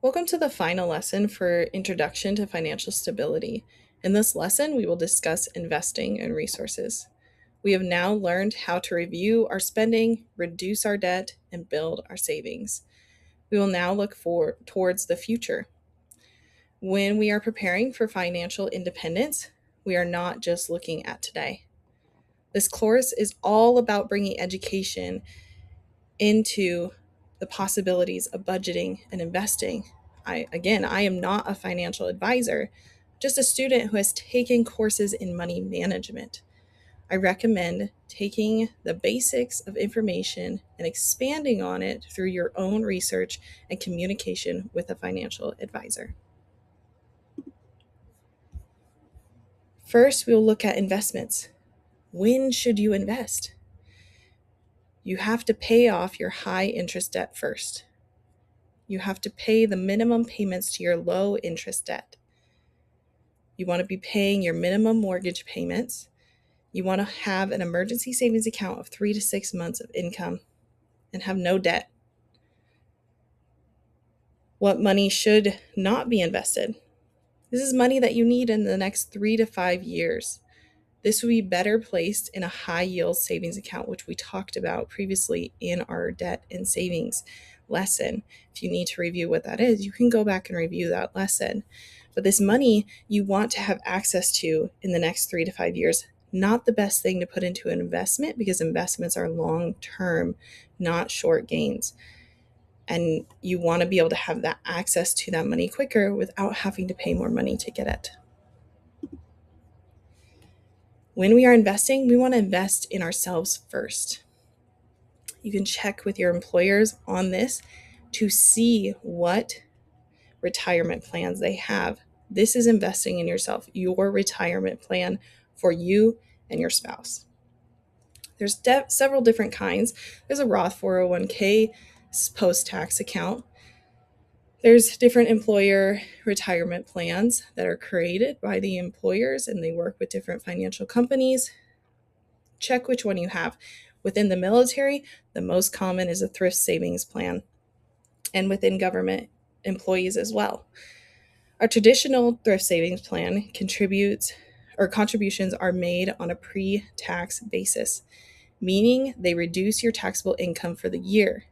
Welcome to the final lesson for Introduction to Financial Stability. In this lesson, we will discuss investing and resources. We have now learned how to review our spending, reduce our debt, and build our savings. We will now look towards the future. When we are preparing for financial independence, we are not just looking at today. This course is all about bringing education into the possibilities of budgeting and investing. I am not a financial advisor, just a student who has taken courses in money management. I recommend taking the basics of information and expanding on it through your own research and communication with a financial advisor. First, we'll look at investments. When should you invest? You have to pay off your high interest debt first. You have to pay the minimum payments to your low interest debt. You want to be paying your minimum mortgage payments. You want to have an emergency savings account of 3 to 6 months of income and have no debt. What money should not be invested? This is money that you need in the next 3 to 5 years. This would be better placed in a high yield savings account, which we talked about previously in our debt and savings lesson. If you need to review what that is, you can go back and review that lesson. But this money you want to have access to in the next 3 to 5 years, not the best thing to put into an investment because investments are long term, not short gains. And you want to be able to have that access to that money quicker without having to pay more money to get it. When we are investing, we want to invest in ourselves first. You can check with your employers on this to see what retirement plans they have. This is investing in yourself, your retirement plan for you and your spouse. There's several different kinds. There's a Roth 401k post-tax account. There's different employer retirement plans that are created by the employers, and they work with different financial companies. Check which one you have. Within the military, the most common is a thrift savings plan, and within government employees as well. Our traditional thrift savings plan contributions are made on a pre-tax basis, meaning they reduce your taxable income for the year.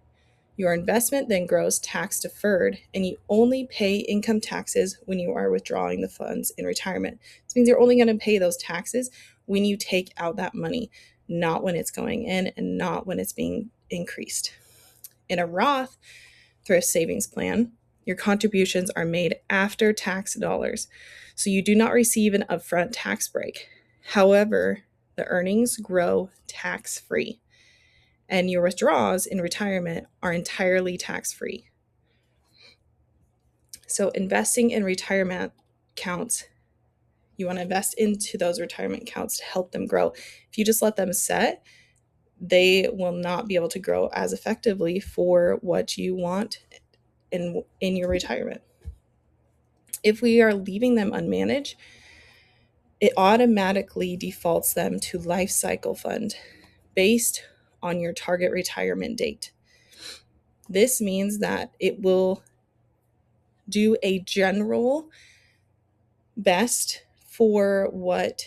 Your investment then grows tax deferred, and you only pay income taxes when you are withdrawing the funds in retirement. This means you're only going to pay those taxes when you take out that money, not when it's going in and not when it's being increased. In a Roth thrift savings plan, your contributions are made after tax dollars, so you do not receive an upfront tax break. However, the earnings grow tax-free, and your withdrawals in retirement are entirely tax-free. So investing in retirement accounts, you want to invest into those retirement accounts to help them grow. If you just let them set, they will not be able to grow as effectively for what you want in your retirement. If we are leaving them unmanaged, it automatically defaults them to life cycle fund based on your target retirement date. This means that it will do a general best for what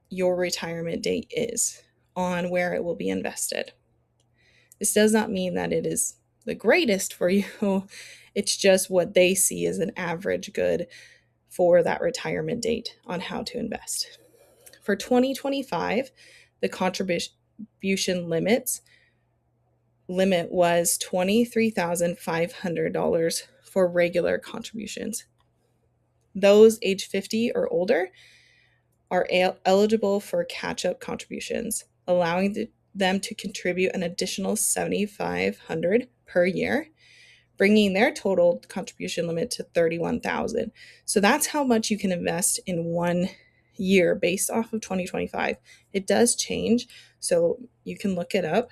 your retirement date is on where it will be invested. This does not mean that it is the greatest for you. It's just what they see as an average good for that retirement date on how to invest. For 2025, the contribution limit was $23,500 for regular contributions. Those age 50 or older are eligible for catch-up contributions, allowing them to contribute an additional $7,500 per year, bringing their total contribution limit to $31,000. So that's how much you can invest in 1 year based off of 2025. It does change, so you can look it up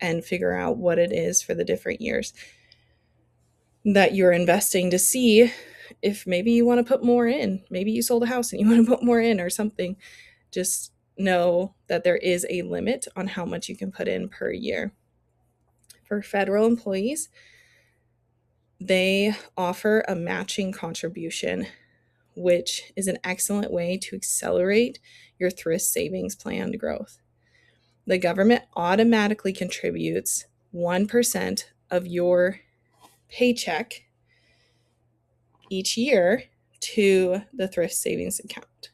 and figure out what it is for the different years that you're investing to see if maybe you want to put more in. Maybe you sold a house and you want to put more in or something. Just know that there is a limit on how much you can put in per year. For federal employees, They offer a matching contribution, which is an excellent way to accelerate your thrift savings plan growth. The government automatically contributes 1% of your paycheck each year to the thrift savings account.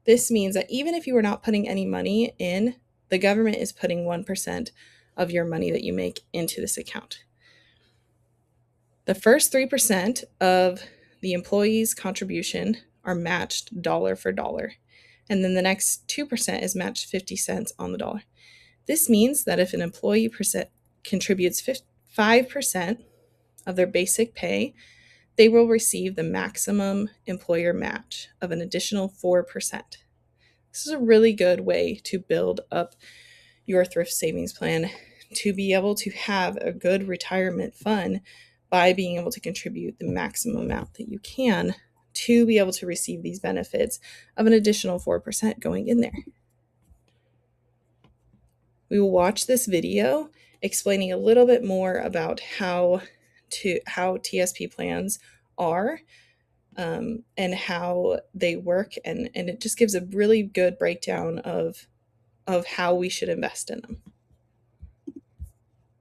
This means that even if you are not putting any money in, the government is putting 1% of your money that you make into this account. The first 3% of the employee's contribution are matched dollar for dollar, and then the next 2% is matched 50 cents on the dollar. This means that if an employee contributes 5% of their basic pay, they will receive the maximum employer match of an additional 4%. This is a really good way to build up your thrift savings plan, to be able to have a good retirement fund by being able to contribute the maximum amount that you can to be able to receive these benefits of an additional 4% going in there. We will watch this video explaining a little bit more about how TSP plans are and how they work, and it just gives a really good breakdown of how we should invest in them.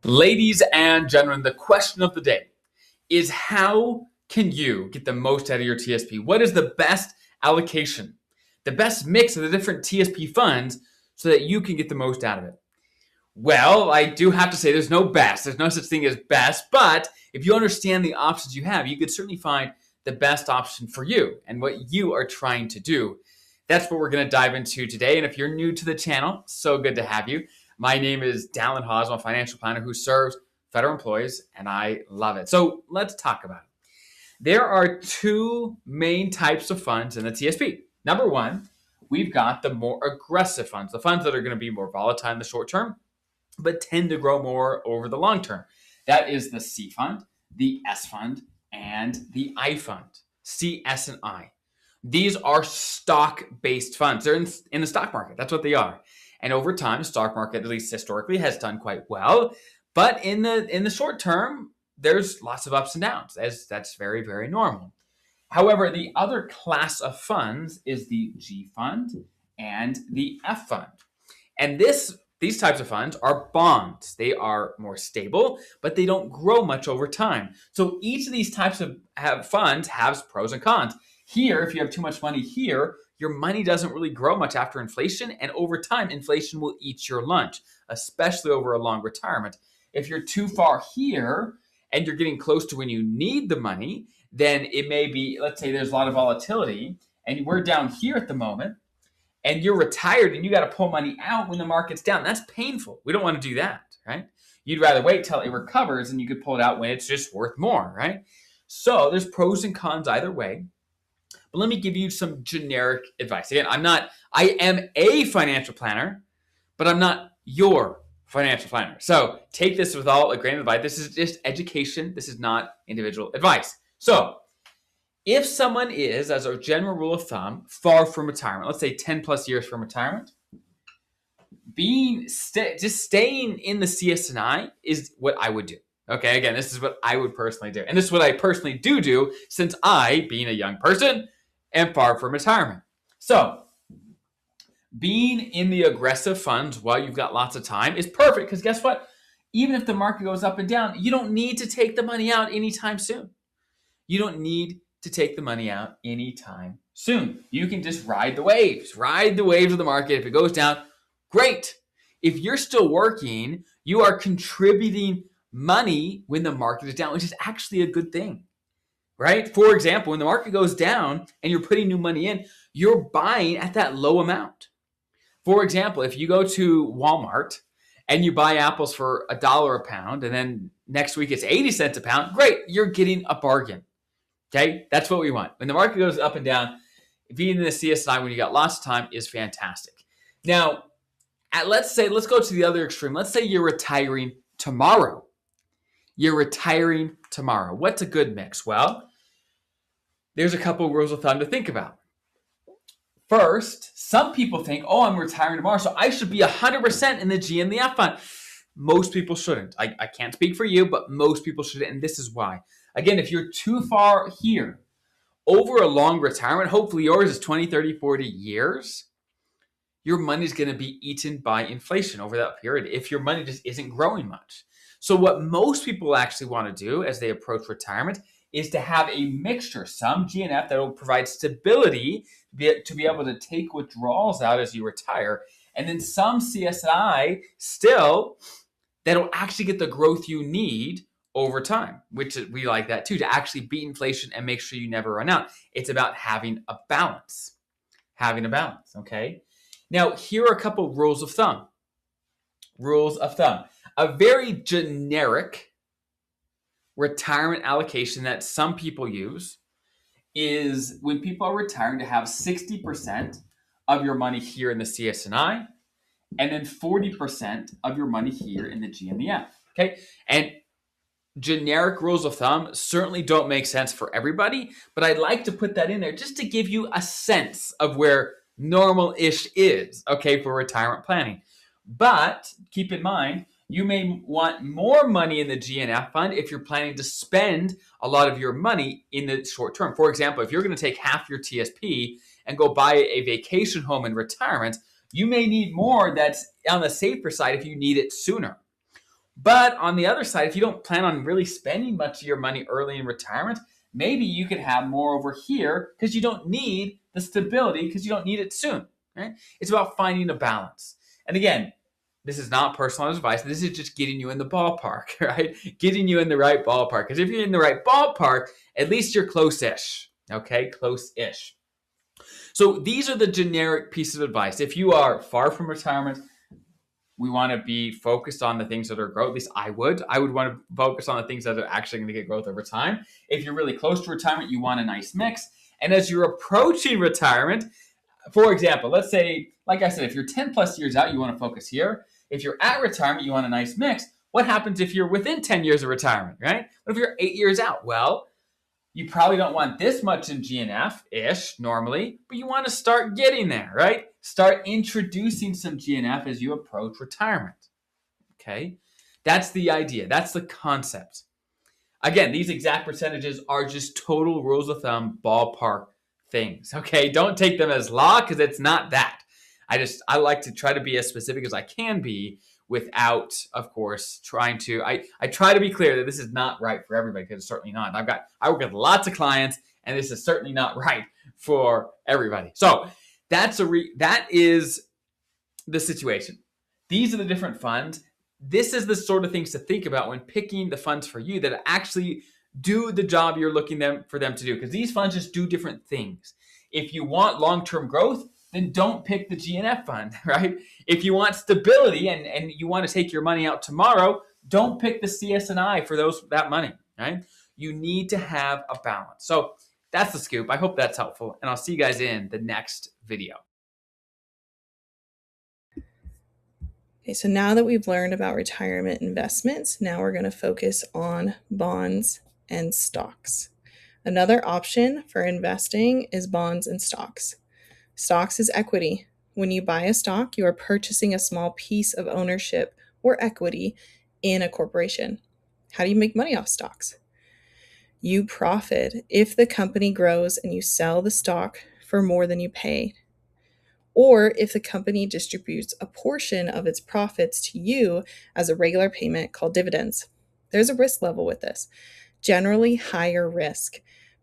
Ladies and gentlemen, the question of the day is, how can you get the most out of your TSP? What is the best allocation, the best mix of the different TSP funds so that you can get the most out of it? Well, I do have to say there's no best. There's no such thing as best, but if you understand the options you have, you could certainly find the best option for you and what you are trying to do. That's what we're going to dive into today. And if you're new to the channel, so good to have you. My name is Dallin Haas. I'm a financial planner who serves federal employees, and I love it. So let's talk about it. There are two main types of funds in the TSP. Number one, we've got the more aggressive funds, the funds that are going to be more volatile in the short term, but tend to grow more over the long term. That is the C fund, the S fund, and the I fund. C, S, and I. These are stock-based funds. They're in the stock market. That's what they are. And over time, the stock market, at least historically, has done quite well. But in the short term, there's lots of ups and downs, as that's very, very normal. However, the other class of funds is the G fund and the F fund. And these types of funds are bonds. They are more stable, but they don't grow much over time. So each of these types of funds has pros and cons. Here, if you have too much money here, your money doesn't really grow much after inflation, and over time, inflation will eat your lunch, especially over a long retirement. If you're too far here and you're getting close to when you need the money, then it may be, let's say there's a lot of volatility and we're down here at the moment, and you're retired and you got to pull money out when the market's down. That's painful. We don't want to do that, right? You'd rather wait till it recovers and you could pull it out when it's just worth more, right? So there's pros and cons either way. But let me give you some generic advice. Again, I am a financial planner, but I'm not your financial planner. So take this with all a grain of advice. This is just education. This is not individual advice. So if someone is, as a general rule of thumb, far from retirement, let's say 10 plus years from retirement, just staying in the CS&I is what I would do. Okay, again, this is what I would personally do. And this is what I personally do since I, being a young person, am far from retirement. So being in the aggressive funds while you've got lots of time is perfect, because guess what? Even if the market goes up and down, you don't need to take the money out anytime soon. You don't need to take the money out anytime soon. You can just ride the waves of the market. If it goes down, great. If you're still working, you are contributing money when the market is down, which is actually a good thing, right? For example, when the market goes down and you're putting new money in, you're buying at that low amount. For example, if you go to Walmart and you buy apples for $1 a pound, and then next week it's 80 cents a pound, great, you're getting a bargain. Okay, that's what we want. When the market goes up and down, being in the CS&I when you got lots of time is fantastic. Now, let's go to the other extreme. Let's say you're retiring tomorrow. What's a good mix? Well, there's a couple of rules of thumb to think about. First, some people think, I'm retiring tomorrow, so I should be 100% in the G and the F fund. Most people shouldn't. I can't speak for you, but most people shouldn't, and this is why. Again, if you're too far here, over a long retirement, hopefully yours is 20, 30, 40 years, your money's going to be eaten by inflation over that period if your money just isn't growing much. So what most people actually want to do as they approach retirement is to have a mixture, some GNF that will provide stability to be able to take withdrawals out as you retire, and then some CSI still that'll actually get the growth you need over time, which we like that too, to actually beat inflation and make sure you never run out. It's about having a balance. Having a balance, okay? Now, here are a couple rules of thumb. Rules of thumb. A very generic retirement allocation that some people use is when people are retiring to have 60% of your money here in the CS&I and then 40% of your money here in the GMEF. Okay. And generic rules of thumb certainly don't make sense for everybody, but I'd like to put that in there just to give you a sense of where normal-ish is, okay, for retirement planning. But keep in mind, you may want more money in the GNF fund if you're planning to spend a lot of your money in the short term. For example, if you're going to take half your TSP and go buy a vacation home in retirement, you may need more that's on the safer side if you need it sooner. But on the other side, if you don't plan on really spending much of your money early in retirement, maybe you could have more over here because you don't need the stability because you don't need it soon, right? It's about finding a balance. And again, this is not personal advice. This is just getting you in the ballpark, right? Getting you in the right ballpark. Because if you're in the right ballpark, at least you're close-ish, okay? Close-ish. So these are the generic pieces of advice. If you are far from retirement, we want to be focused on the things that are growth. At least I would want to focus on the things that are actually going to get growth over time. If you're really close to retirement, you want a nice mix. And as you're approaching retirement, for example, let's say, like I said, if you're 10 plus years out, you want to focus here. If you're at retirement, you want a nice mix. What happens if you're within 10 years of retirement, right? What if you're 8 years out? Well, you probably don't want this much in GNF-ish normally, but you want to start getting there, right? Start introducing some GNF as you approach retirement, okay? That's the idea. That's the concept. Again, these exact percentages are just total rules of thumb, ballpark things, okay? Don't take them as law because it's not that. I like to try to be as specific as I can be without, of course, trying to, I try to be clear that this is not right for everybody because it's certainly not. I work with lots of clients and this is certainly not right for everybody. So that is the situation. These are the different funds. This is the sort of things to think about when picking the funds for you that actually do the job you're looking for them to do, because these funds just do different things. If you want long-term growth, then don't pick the GNF fund, right? If you want stability and you want to take your money out tomorrow, don't pick the CS&I for that money, right? You need to have a balance. So that's the scoop. I hope that's helpful, and I'll see you guys in the next video. Okay, so now that we've learned about retirement investments, now we're going to focus on bonds and stocks. Another option for investing is bonds and stocks. Stocks is equity. When you buy a stock, you are purchasing a small piece of ownership or equity in a corporation. How do you make money off stocks? You profit if the company grows and you sell the stock for more than you paid, or if the company distributes a portion of its profits to you as a regular payment called dividends. There's a risk level with this, generally higher risk.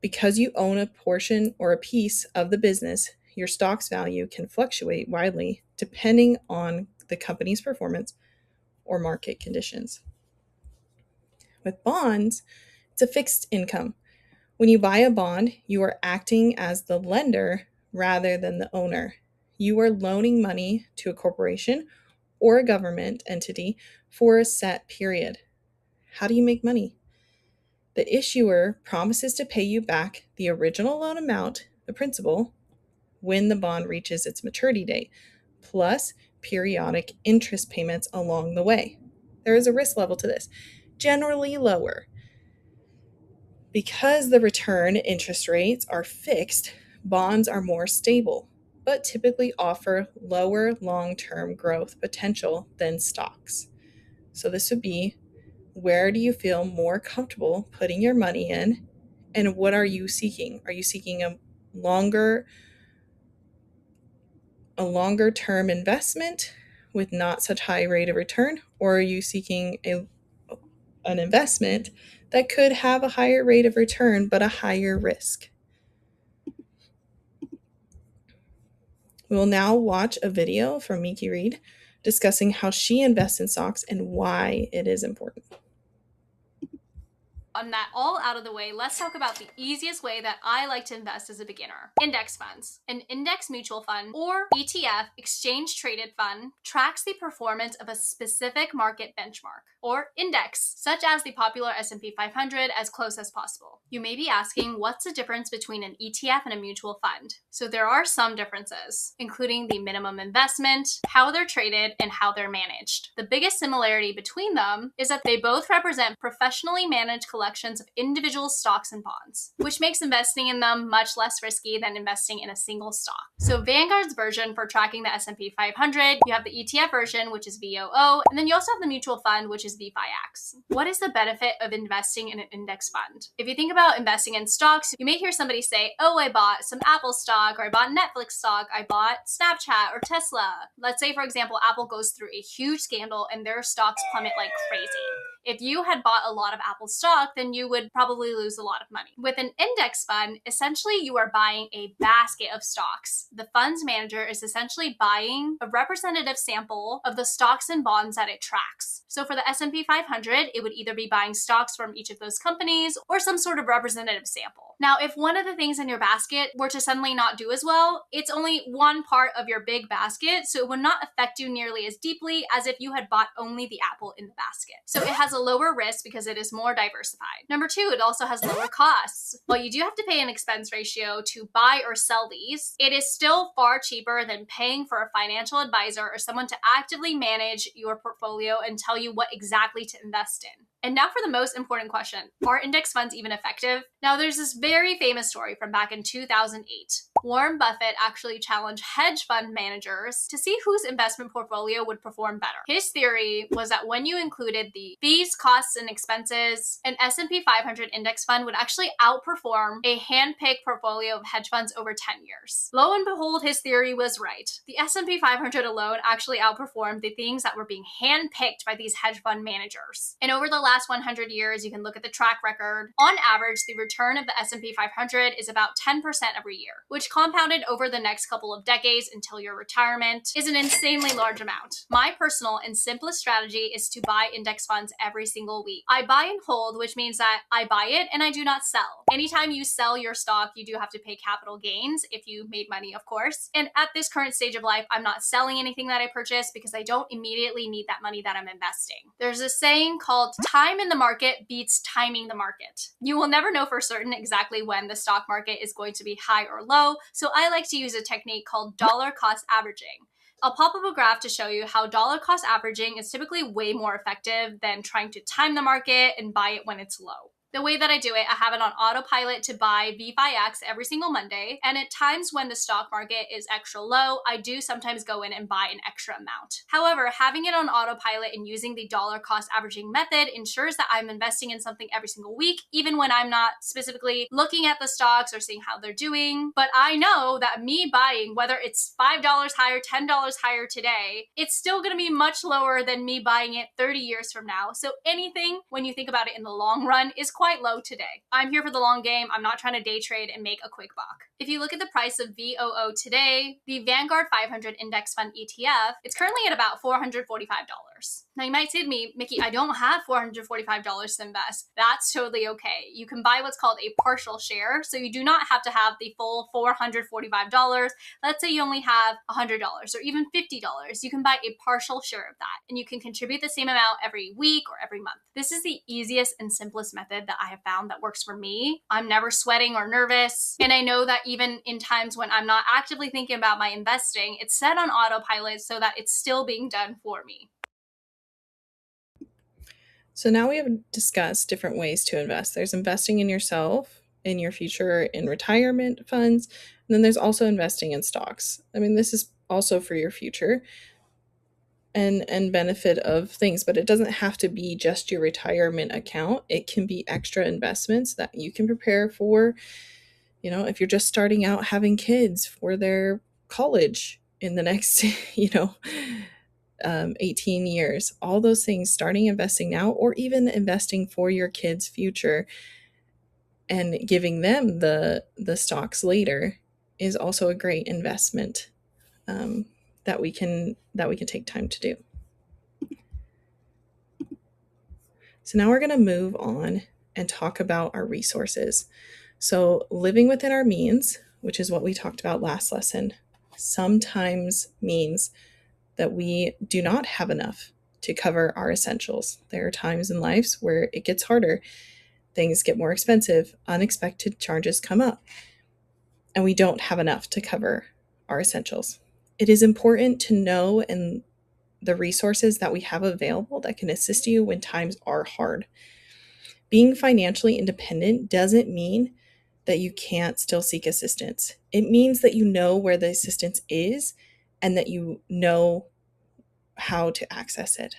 Because you own a portion or a piece of the business, your stock's value can fluctuate widely depending on the company's performance or market conditions. With bonds, it's a fixed income. When you buy a bond, you are acting as the lender rather than the owner. You are loaning money to a corporation or a government entity for a set period. How do you make money? The issuer promises to pay you back the original loan amount, the principal, when the bond reaches its maturity date, plus periodic interest payments along the way. There is a risk level to this, generally lower. Because the return interest rates are fixed, bonds are more stable, but typically offer lower long-term growth potential than stocks. So this would be, where do you feel more comfortable putting your money in, and what are you seeking? Are you seeking a longer term investment with not such high rate of return, or are you seeking an investment that could have a higher rate of return but a higher risk? We will now watch a video from Miki Reed discussing how she invests in stocks and why it is important. On that all out of the way, let's talk about the easiest way that I like to invest as a beginner. Index funds. An index mutual fund, or ETF, exchange traded fund, tracks the performance of a specific market benchmark or index, such as the popular S&P 500, as close as possible. You may be asking, what's the difference between an ETF and a mutual fund? So there are some differences, including the minimum investment, how they're traded, and how they're managed. The biggest similarity between them is that they both represent professionally managed collections of individual stocks and bonds, which makes investing in them much less risky than investing in a single stock. So Vanguard's version for tracking the S&P 500, you have the ETF version, which is VOO, and then you also have the mutual fund, which is VFIX. What is the benefit of investing in an index fund? If you think about investing in stocks, you may hear somebody say, oh, I bought some Apple stock, or I bought Netflix stock, I bought Snapchat or Tesla. Let's say, for example, Apple goes through a huge scandal and their stocks plummet like crazy. If you had bought a lot of Apple stock, then you would probably lose a lot of money. With an index fund, essentially you are buying a basket of stocks. The fund's manager is essentially buying a representative sample of the stocks and bonds that it tracks. So for the S&P 500, it would either be buying stocks from each of those companies or some sort of representative sample. Now, if one of the things in your basket were to suddenly not do as well, it's only one part of your big basket, so it would not affect you nearly as deeply as if you had bought only the apple in the basket. So it has a lower risk because it is more diversified. Number two, it also has lower costs. While you do have to pay an expense ratio to buy or sell these, it is still far cheaper than paying for a financial advisor or someone to actively manage your portfolio and tell you what exactly to invest in. And now for the most important question, are index funds even effective? Now there's this very famous story from back in 2008. Warren Buffett actually challenged hedge fund managers to see whose investment portfolio would perform better. His theory was that when you included the fees, costs, and expenses, an S&P 500 index fund would actually outperform a hand-picked portfolio of hedge funds over 10 years. Lo and behold, his theory was right. The S&P 500 alone actually outperformed the things that were being hand-picked by these hedge fund managers. And over the last 100 years, you can look at the track record. On average, the return of the S&P 500 is about 10% every year, which compounded over the next couple of decades until your retirement is an insanely large amount. My personal and simplest strategy is to buy index funds every single week. I buy and hold, which means that I buy it and I do not sell. Anytime you sell your stock, you do have to pay capital gains if you made money, of course. And at this current stage of life, I'm not selling anything that I purchased because I don't immediately need that money that I'm investing. There's a saying called time in the market beats timing the market. You will never know for certain exactly when the stock market is going to be high or low, so I like to use a technique called dollar cost averaging. I'll pop up a graph to show you how dollar cost averaging is typically way more effective than trying to time the market and buy it when it's low. The way that I do it, I have it on autopilot to buy VFIX every single Monday, and at times when the stock market is extra low, I do sometimes go in and buy an extra amount. However, having it on autopilot and using the dollar cost averaging method ensures that I'm investing in something every single week, even when I'm not specifically looking at the stocks or seeing how they're doing. But I know that me buying, whether it's $5 higher, $10 higher today, it's still going to be much lower than me buying it 30 years from now. So anything, when you think about it in the long run, is quite low today. I'm here for the long game. I'm not trying to day trade and make a quick buck. If you look at the price of VOO today, the Vanguard 500 Index Fund ETF, it's currently at about $445. Now you might say to me, Mickey, I don't have $445 to invest. That's totally okay. You can buy what's called a partial share, so you do not have to have the full $445. Let's say you only have $100 or even $50. You can buy a partial share of that, and you can contribute the same amount every week or every month. This is the easiest and simplest method that I have found that works for me. I'm never sweating or nervous, and I know that even in times when I'm not actively thinking about my investing, it's set on autopilot so that it's still being done for me. So now we have discussed different ways to invest. There's investing in yourself, in your future, in retirement funds, and then there's also investing in stocks. I mean, this is also for your future. and benefit of things, but it doesn't have to be just your retirement account. It can be extra investments that you can prepare for, if you're just starting out having kids for their college in the next 18 years. All those things, starting investing now, or even investing for your kids' future and giving them the stocks later, is also a great investment that we can take time to do. So now we're going to move on and talk about our resources. So living within our means, which is what we talked about last lesson, sometimes means that we do not have enough to cover our essentials. There are times in lives where it gets harder. Things get more expensive, unexpected charges come up, and we don't have enough to cover our essentials. It is important to know and the resources that we have available that can assist you when times are hard. Being financially independent doesn't mean that you can't still seek assistance. It means that you know where the assistance is and that you know how to access it.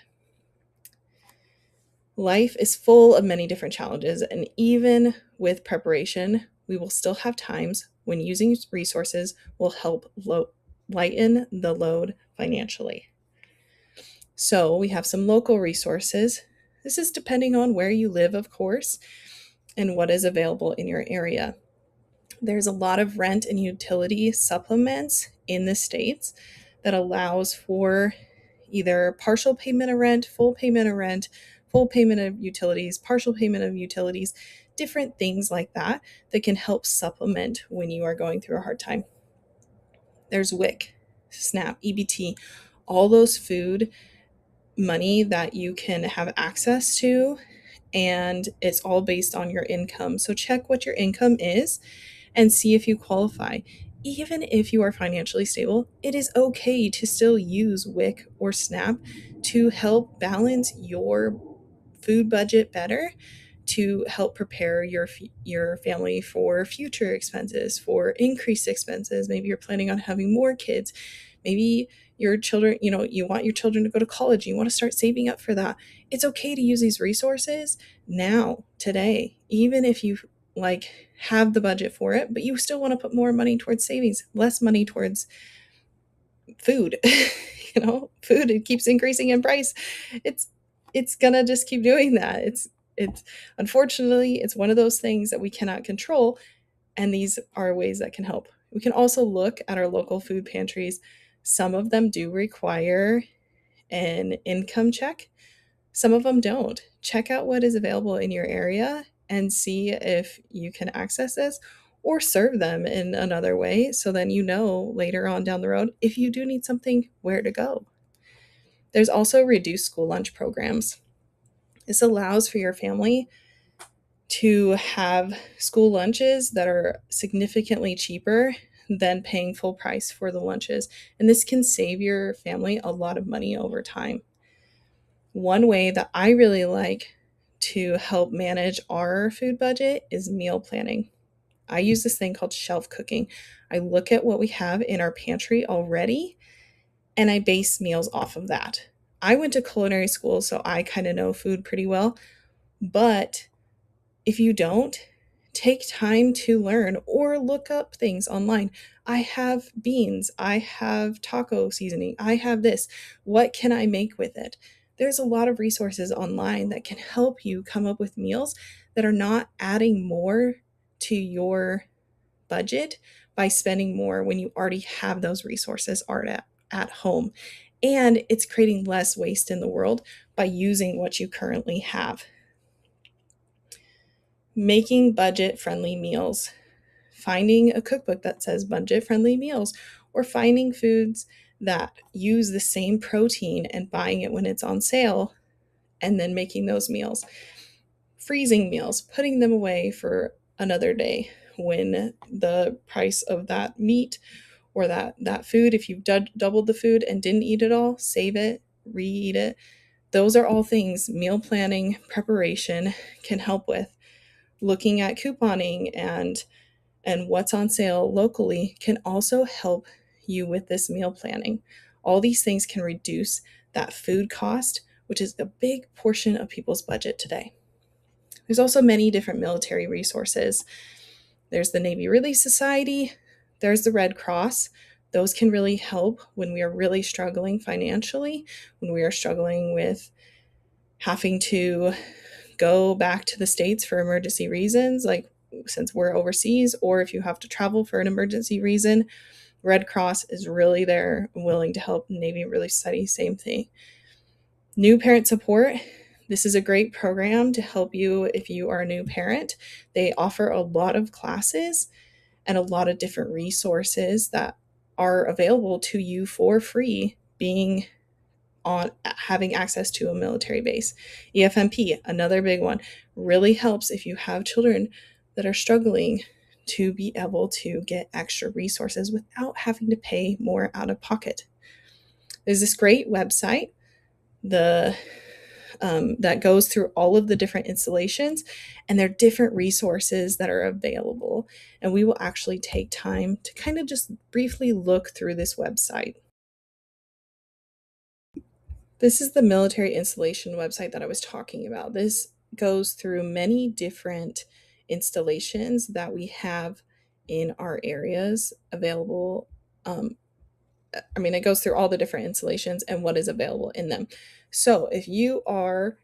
Life is full of many different challenges, and even with preparation, we will still have times when using resources will help lighten the load financially. So we have some local resources. This is depending on where you live, of course, and what is available in your area. There's a lot of rent and utility supplements in the States that allows for either partial payment of rent, full payment of rent, full payment of utilities, partial payment of utilities, different things like that can help supplement when you are going through a hard time. There's WIC, SNAP, EBT, all those food money that you can have access to, and it's all based on your income. So check what your income is and see if you qualify. Even if you are financially stable, it is okay to still use WIC or SNAP to help balance your food budget better, to help prepare your family for future expenses, for increased expenses. Maybe you're planning on having more kids. Maybe your children, you want your children to go to college. You want to start saving up for that. It's okay to use these resources now, today, even if you have the budget for it, but you still want to put more money towards savings, less money towards food. Food, it keeps increasing in price. It's gonna just keep doing that. It's unfortunately, it's one of those things that we cannot control, and these are ways that can help. We can also look at our local food pantries. Some of them do require an income check. Some of them don't. Check out what is available in your area and see if you can access this or serve them in another way, so then later on down the road, if you do need something, where to go. There's also reduced school lunch programs. This allows for your family to have school lunches that are significantly cheaper than paying full price for the lunches. And this can save your family a lot of money over time. One way that I really like to help manage our food budget is meal planning. I use this thing called shelf cooking. I look at what we have in our pantry already, and I base meals off of that. I went to culinary school, so I kind of know food pretty well. But if you don't, take time to learn or look up things online. I have beans. I have taco seasoning. I have this. What can I make with it? There's a lot of resources online that can help you come up with meals that are not adding more to your budget by spending more when you already have those resources at home. And it's creating less waste in the world by using what you currently have. Making budget-friendly meals. Finding a cookbook that says budget-friendly meals, or finding foods that use the same protein and buying it when it's on sale and then making those meals. Freezing meals, putting them away for another day when the price of that meat or that food, if you've doubled the food and didn't eat it all, save it, reheat it. Those are all things meal planning, preparation can help with. Looking at couponing and what's on sale locally can also help you with this meal planning. All these things can reduce that food cost, which is a big portion of people's budget today. There's also many different military resources. There's the Navy Relief Society, there's the Red Cross. Those can really help when we are really struggling financially, when we are struggling with having to go back to the States for emergency reasons, like since we're overseas, or if you have to travel for an emergency reason. Red Cross is really there, willing to help. Navy Relief Society, same thing. New Parent Support. This is a great program to help you if you are a new parent. They offer a lot of classes and a lot of different resources that are available to you for free, having access to a military base. EFMP, another big one, really helps if you have children that are struggling to be able to get extra resources without having to pay more out of pocket. There's this great website that goes through all of the different installations, and there are different resources that are available. And we will actually take time to kind of just briefly look through this website. This is the military installation website that I was talking about. This goes through many different installations that we have in our areas available. It goes through all the different installations and what is available in them. So if you are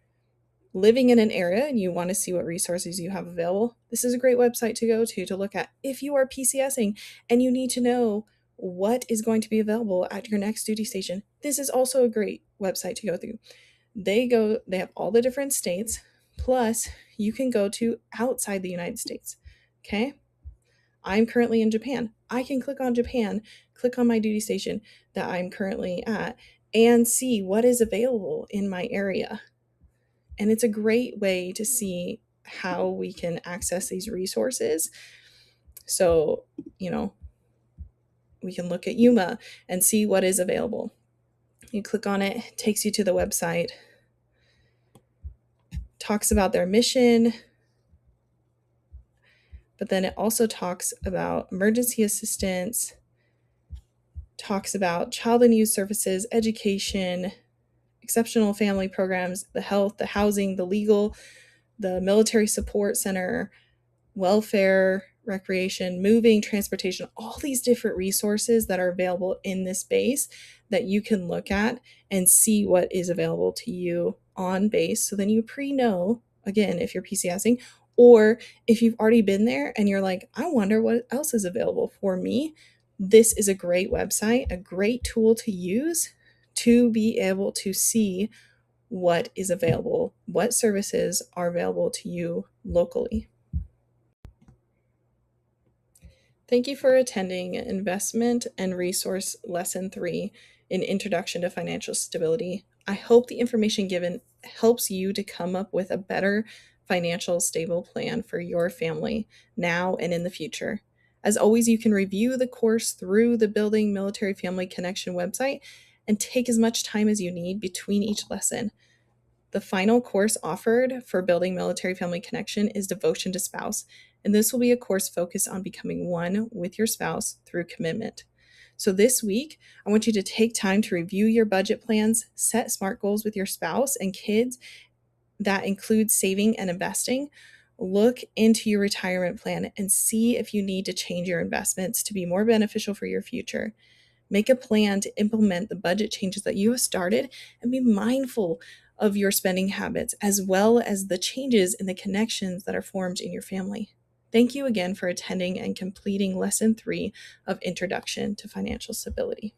living in an area and you want to see what resources you have available, this is a great website to go to look at. If you are PCSing and you need to know what is going to be available at your next duty station, this is also a great website to go through. They have all the different states, plus you can go to outside the United States. Okay? I'm currently in Japan. I can click on Japan, click on my duty station that I'm currently at, and see what is available in my area. And it's a great way to see how we can access these resources. So, we can look at Yuma and see what is available. You click on it, it takes you to the website, talks about their mission, but then it also talks about emergency assistance, talks about child and youth services, education, exceptional family programs, the health, the housing, the legal, the military support center, welfare, recreation, moving, transportation, all these different resources that are available in this base that you can look at and see what is available to you on base. So then you know, again, if you're PCSing, or if you've already been there and you're like, I wonder what else is available for me. This is a great website, a great tool to use to be able to see what is available, what services are available to you locally. Thank you for attending Investment and Resource Lesson 3 in Introduction to Financial Stability. I hope the information given helps you to come up with a better financial stable plan for your family now and in the future. As always, you can review the course through the Building Military Family Connection website and take as much time as you need between each lesson. The final course offered for Building Military Family Connection is Devotion to Spouse, and this will be a course focused on becoming one with your spouse through commitment. So this week, I want you to take time to review your budget plans, set SMART goals with your spouse and kids that include saving and investing. Look into your retirement plan and see if you need to change your investments to be more beneficial for your future. Make a plan to implement the budget changes that you have started and be mindful of your spending habits, as well as the changes in the connections that are formed in your family. Thank you again for attending and completing Lesson 3 of Introduction to Financial Stability.